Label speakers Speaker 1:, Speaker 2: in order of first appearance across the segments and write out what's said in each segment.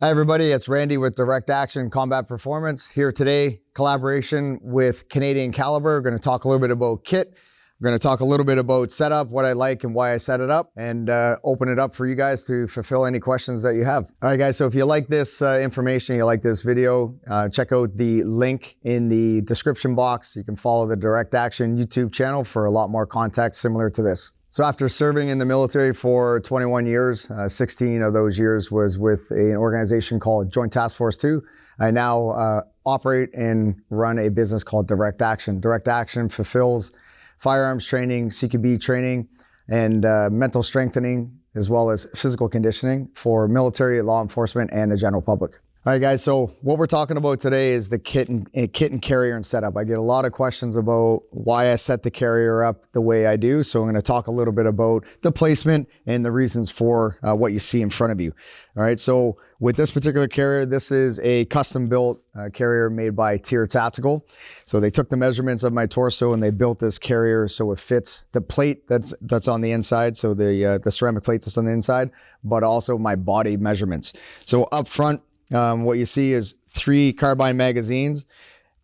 Speaker 1: Hi everybody, it's Randy with Direct Action Combat Performance. Here today, collaboration with Canadian Caliber. We're going to talk a little bit about kit. We're going to talk a little bit about setup, what I like and why I set it up, and open it up for you guys to fulfill any questions that you have. All right guys, so if you like this information, you like this video, check out the link in the description box. You can follow the Direct Action YouTube channel for a lot more context similar to this. So after serving in the military for 21 years, 16 of those years was with an organization called Joint Task Force 2. I now operate and run a business called Direct Action. Direct Action fulfills firearms training, CQB training, and mental strengthening, as well as physical conditioning for military, law enforcement, and the general public. All right, guys, so what we're talking about today is the kit and carrier and setup. I get a lot of questions about why I set the carrier up the way I do. So I'm going to talk a little bit about the placement and the reasons for what you see in front of you. All right, so with this particular carrier, this is a custom-built carrier made by Tier Tactical. So they took the measurements of my torso and they built this carrier so it fits the plate that's on the inside, so the ceramic plate that's on the inside, but also my body measurements. So up front, what you see is 3 carbine magazines,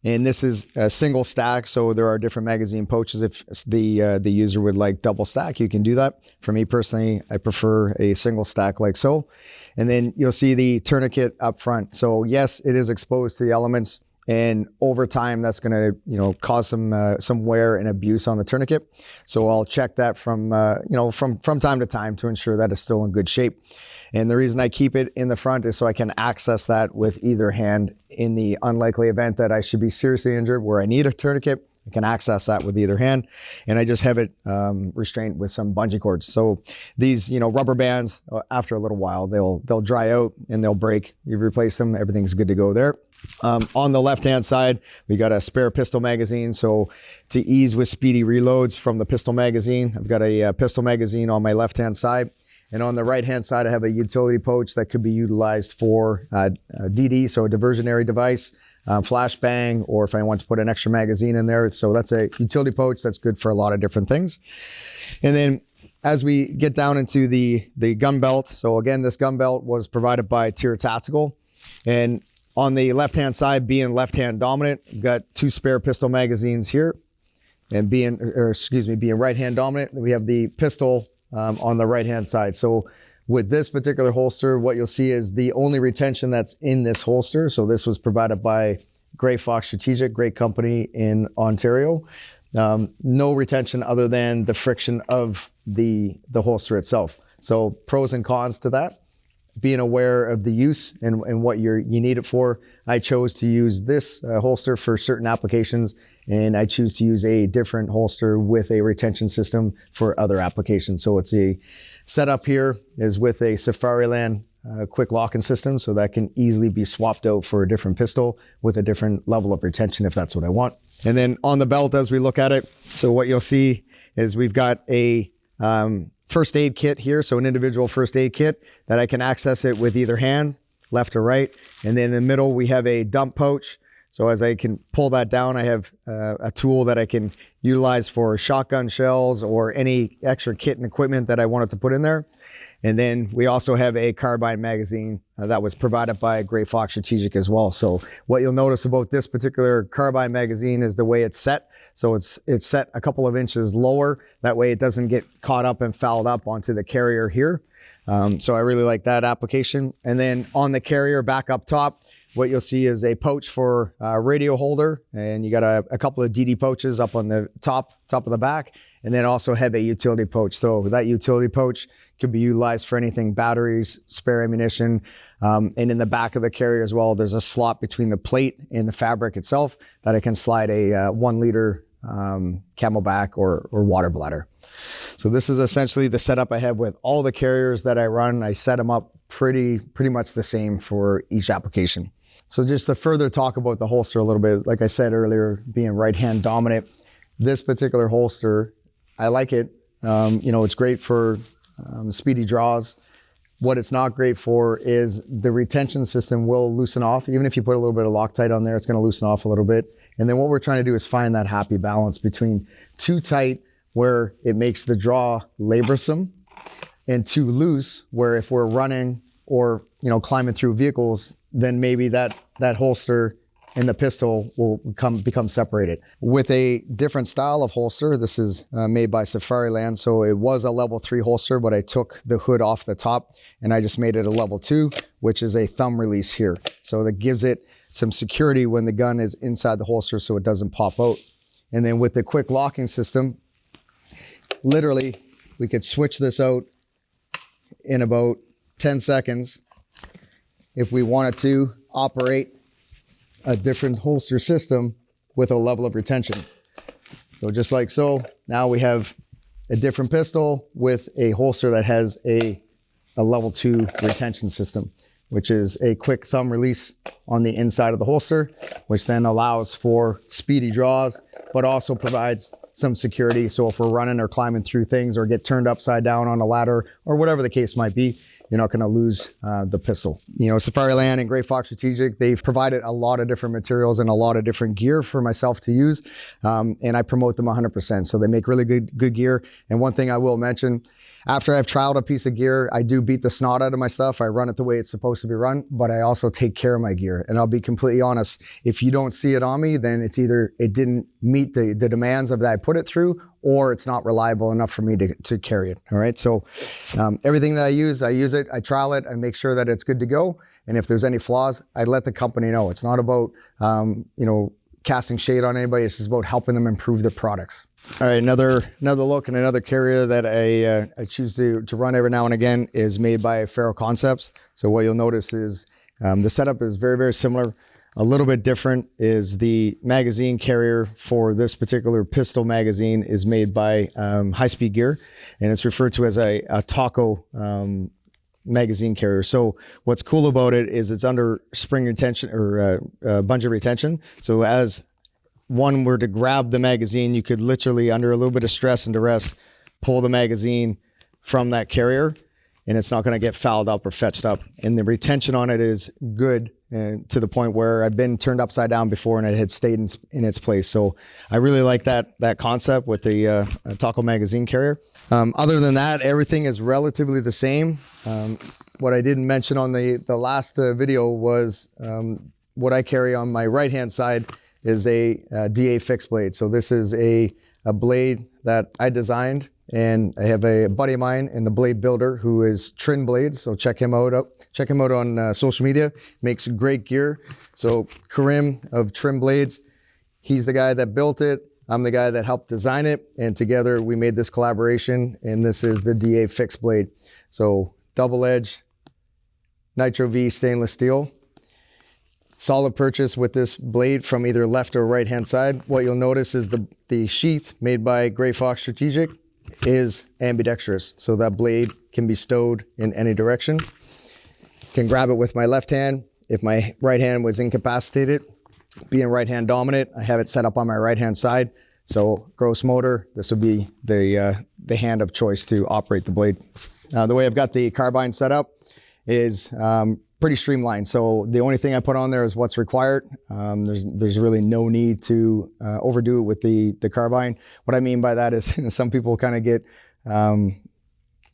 Speaker 1: and this is a single stack. So there are different magazine pouches. If the user would like double stack, you can do that. For me personally, I prefer a single stack like so. And then you'll see the tourniquet up front. So yes, it is exposed to the elements, and over time that's going to cause some wear and abuse on the tourniquet. So I'll check that from time to time to ensure that it's still in good shape. And the reason I keep it in the front is so I can access that with either hand in the unlikely event that I should be seriously injured where I need a tourniquet. I can access that with either hand, and I just have it restrained with some bungee cords. So these, rubber bands, after a little while, they'll dry out and they'll break. You replace them, everything's good to go there. On the left-hand side, we got a spare pistol magazine. So to ease with speedy reloads from the pistol magazine, I've got a pistol magazine on my left-hand side. And on the right-hand side, I have a utility pouch that could be utilized for DD, so a diversionary device, flashbang, or if I want to put an extra magazine in there. So that's a utility pouch that's good for a lot of different things. And then as we get down into the gun belt, so again, this gun belt was provided by Tier Tactical. And on the left-hand side, being left-hand dominant, we've got 2 spare pistol magazines here. And being right-hand dominant, we have the pistol on the right-hand side. So with this particular holster, what you'll see is the only retention that's in this holster. So this was provided by Grey Fox Strategic, great company in Ontario. No retention other than the friction of the holster itself. So pros and cons to that. Being aware of the use and what you need it for, I chose to use this holster for certain applications, and I choose to use a different holster with a retention system for other applications. So it's a setup here is with a Safariland quick locking system, so that can easily be swapped out for a different pistol with a different level of retention if that's what I want. And then on the belt, as we look at it, so what you'll see is we've got a first aid kit here, so an individual first aid kit that I can access it with either hand, left or right. And then in the middle, we have a dump pouch. So as I can pull that down, I have a tool that I can utilize for shotgun shells or any extra kit and equipment that I wanted to put in there. And then we also have a carbine magazine that was provided by Grey Fox Strategic as well. So what you'll notice about this particular carbine magazine is the way it's set. So it's set a couple of inches lower. That way it doesn't get caught up and fouled up onto the carrier here. So I really like that application. And then on the carrier back up top, what you'll see is a pouch for a radio holder, and you got a couple of DD pouches up on the top of the back, and then also have a utility pouch. So that utility pouch could be utilized for anything, batteries, spare ammunition, and in the back of the carrier as well, there's a slot between the plate and the fabric itself that I can slide a 1 liter Camelback or water bladder. So this is essentially the setup I have with all the carriers that I run. I set them up pretty much the same for each application. So just to further talk about the holster a little bit, like I said earlier, being right-hand dominant, this particular holster, I like it. It's great for speedy draws. What it's not great for is the retention system will loosen off. Even if you put a little bit of Loctite on there, it's going to loosen off a little bit. And then what we're trying to do is find that happy balance between too tight, where it makes the draw laborsome, and too loose, where if we're running or, you know, climbing through vehicles, then maybe that holster and the pistol will become separated. With a different style of holster, this is made by Safariland. So it was a level 3 holster, but I took the hood off the top and I just made it a level 2, which is a thumb release here. So that gives it some security when the gun is inside the holster so it doesn't pop out. And then with the quick locking system, literally we could switch this out in about 10 seconds if we wanted to operate a different holster system with a level of retention. So just like so, now we have a different pistol with a holster that has a level 2 retention system, which is a quick thumb release on the inside of the holster, which then allows for speedy draws, but also provides some security. So if we're running or climbing through things or get turned upside down on a ladder or whatever the case might be, you're not going to lose the pistol. You know, Safariland and Grey Fox Strategic, they've provided a lot of different materials and a lot of different gear for myself to use. And I promote them 100%. So they make really good gear. And one thing I will mention, after I've trialed a piece of gear, I do beat the snot out of my stuff. I run it the way it's supposed to be run, but I also take care of my gear. And I'll be completely honest, if you don't see it on me, then it's either it didn't meet the demands of that I put it through, or it's not reliable enough for me to carry it. All right. So everything that I use it, I trial it, I make sure that it's good to go. And if there's any flaws, I let the company know. It's not about, you know, casting shade on anybody. It's just about helping them improve their products. All right. Another look and another carrier that I choose to run every now and again is made by Faro Concepts. So what you'll notice is the setup is very, very similar. A little bit different is the magazine carrier for this particular pistol magazine is made by High Speed Gear, and it's referred to as a taco magazine carrier. So what's cool about it is it's under spring retention or bungee retention. So as one were to grab the magazine, you could literally, under a little bit of stress and duress, pull the magazine from that carrier, and it's not going to get fouled up or fetched up. And the retention on it is good. And to the point where I've been turned upside down before and it had stayed in its place. So I really like that concept with the taco magazine carrier. Other than that, everything is relatively the same. What I didn't mention on the last video was what I carry on my right-hand side is a DA fixed blade. So this is a blade that I designed, and I have a buddy of mine in the blade builder who is Trin Blades. So check him out on social media. Makes great gear. So Karim of Trin Blades, he's the guy that built it. I'm the guy that helped design it. And together we made this collaboration, and this is the DA fixed blade. So double edge Nitro V stainless steel. Solid purchase with this blade from either left or right hand side. What you'll notice is the sheath made by Grey Fox Strategic is ambidextrous. So that blade can be stowed in any direction. Can grab it with my left hand. If my right hand was incapacitated, being right hand dominant, I have it set up on my right hand side. So gross motor, this would be the hand of choice to operate the blade. The way I've got the carbine set up is pretty streamlined. So the only thing I put on there is what's required. There's really no need to overdo it with the carbine. What I mean by that is some people kind of get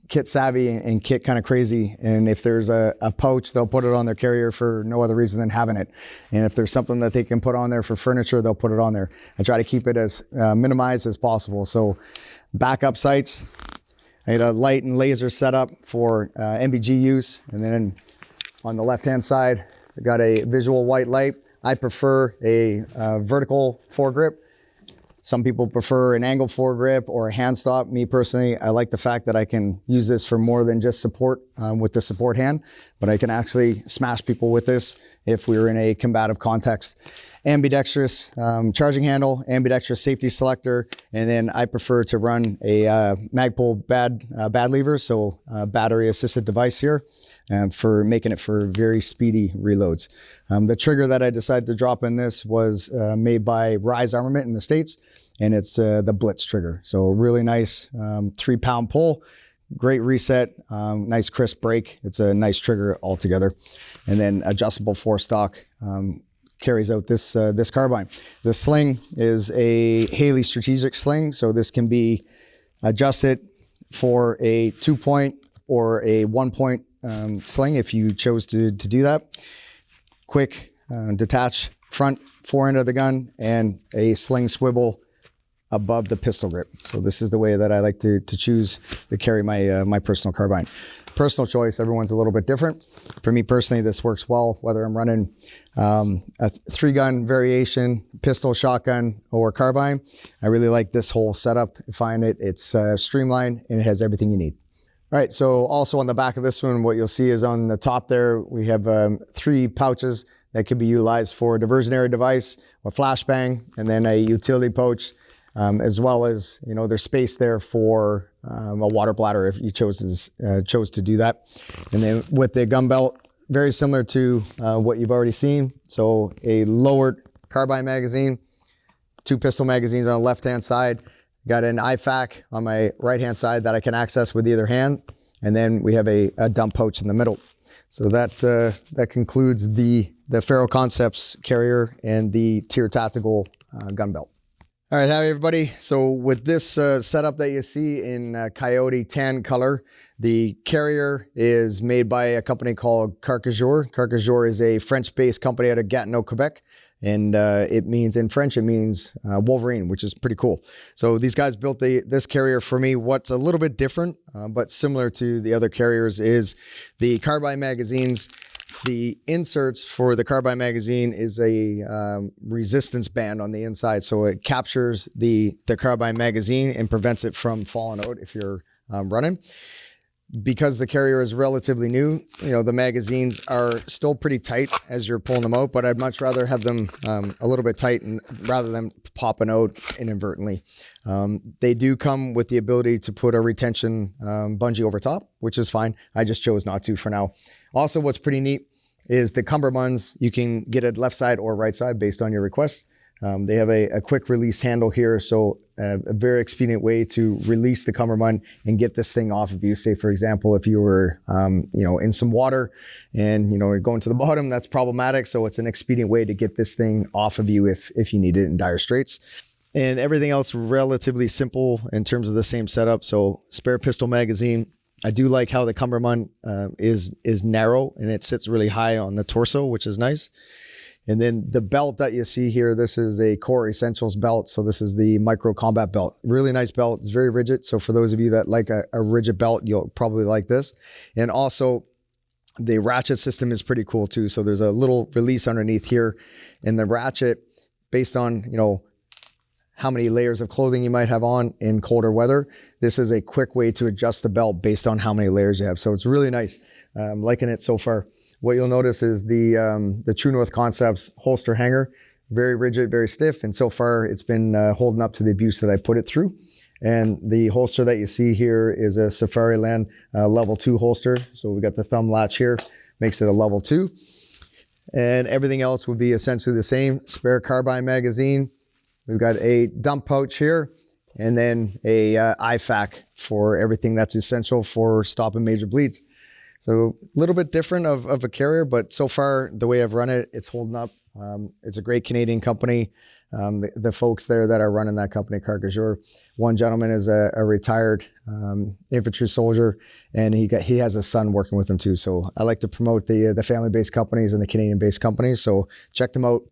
Speaker 1: kit savvy and kit kind of crazy. And if there's a pouch, they'll put it on their carrier for no other reason than having it. And if there's something that they can put on there for furniture, they'll put it on there. I try to keep it as minimized as possible. So backup sights, I had a light and laser setup for MBG use. And then on the left-hand side, I got a visual white light. I prefer a vertical foregrip. Some people prefer an angled foregrip or a hand stop. Me personally, I like the fact that I can use this for more than just support with the support hand, but I can actually smash people with this if we were in a combative context. Ambidextrous charging handle, ambidextrous safety selector, and then I prefer to run a Magpul bad lever, so battery assisted device here. For making it for very speedy reloads. The trigger that I decided to drop in this was made by Rise Armament in the States, and it's the Blitz trigger. So a really nice 3-pound pull, great reset, nice crisp break. It's a nice trigger altogether. And then adjustable forestock carries out this carbine. The sling is a Haley strategic sling, so this can be adjusted for a 2-point or a 1-point sling if you chose to do that. Quick detach front fore end of the gun and a sling swivel above the pistol grip. So this is the way that I like to choose to carry my my personal carbine. Personal choice, everyone's a little bit different. For me personally, this works well, whether I'm running a 3-gun variation, pistol, shotgun, or carbine. I really like this whole setup. I find it's streamlined and it has everything you need. All right, so also on the back of this one, what you'll see is on the top there, we have 3 pouches that can be utilized for a diversionary device, a flashbang, and then a utility pouch, as well as, you know, there's space there for a water bladder if you chose to do that. And then with the gun belt, very similar to what you've already seen. So a lowered carbine magazine, 2 pistol magazines on the left-hand side. Got an IFAK on my right-hand side that I can access with either hand. And then we have a dump pouch in the middle. So that concludes the Faro Concepts carrier and the Tier Tactical gun belt. All right, howdy everybody. So with this setup that you see in coyote tan color, the carrier is made by a company called Carcajor. Carcajor is a French-based company out of Gatineau, Quebec. And it means, in French, it means Wolverine, which is pretty cool. So these guys built this carrier for me. What's a little bit different, but similar to the other carriers, is the carbine magazines. The inserts for the carbine magazine is a resistance band on the inside. So it captures the carbine magazine and prevents it from falling out if you're running. Because the carrier is relatively new, you know, the magazines are still pretty tight as you're pulling them out, but I'd much rather have them a little bit tight and rather than popping out inadvertently. They do come with the ability to put a retention bungee over top, which is fine. I just chose not to for now. Also, what's pretty neat is the cummerbunds. You can get it left side or right side based on your request. They have a quick release handle here, so a very expedient way to release the cummerbund and get this thing off of you. Say, for example, if you were, you know, in some water and, you know, you're going to the bottom, that's problematic. So it's an expedient way to get this thing off of you if you need it in dire straits. And everything else relatively simple in terms of the same setup. So spare pistol magazine. I do like how the cummerbund is narrow and it sits really high on the torso, which is nice. And then the belt that you see here, this is a Core Essentials belt. So this is the Micro Combat belt. Really nice belt. It's very rigid. So for those of you that like a rigid belt, you'll probably like this. And also the ratchet system is pretty cool too. So there's a little release underneath here. And the ratchet, based on, you know, how many layers of clothing you might have on in colder weather, this is a quick way to adjust the belt based on how many layers you have. So it's really nice. I'm liking it so far. What you'll notice is the True North Concepts holster hanger, very rigid, very stiff. And so far it's been holding up to the abuse that I put it through. And the holster that you see here is a Safariland level 2 holster. So we got the thumb latch here, makes it a level 2. And everything else would be essentially the same. Spare carbine magazine. We've got a dump pouch here and then a IFAK for everything that's essential for stopping major bleeds. So a little bit different of a carrier, but so far the way I've run it, it's holding up. It's a great Canadian company. The folks there that are running that company, Carcajor, one gentleman is a retired infantry soldier, and he has a son working with him too. So I like to promote the family-based companies and the Canadian-based companies. So check them out.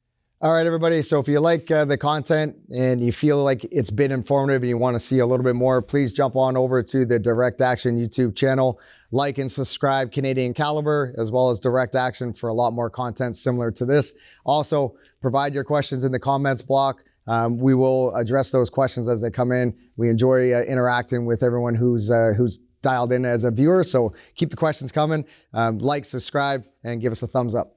Speaker 1: All right, everybody. So if you like the content and you feel like it's been informative and you want to see a little bit more, please jump on over to the Direct Action YouTube channel. Like and subscribe Canadian Caliber, as well as Direct Action for a lot more content similar to this. Also, provide your questions in the comments block. We will address those questions as they come in. We enjoy interacting with everyone who's dialed in as a viewer. So keep the questions coming. Like, subscribe, and give us a thumbs up.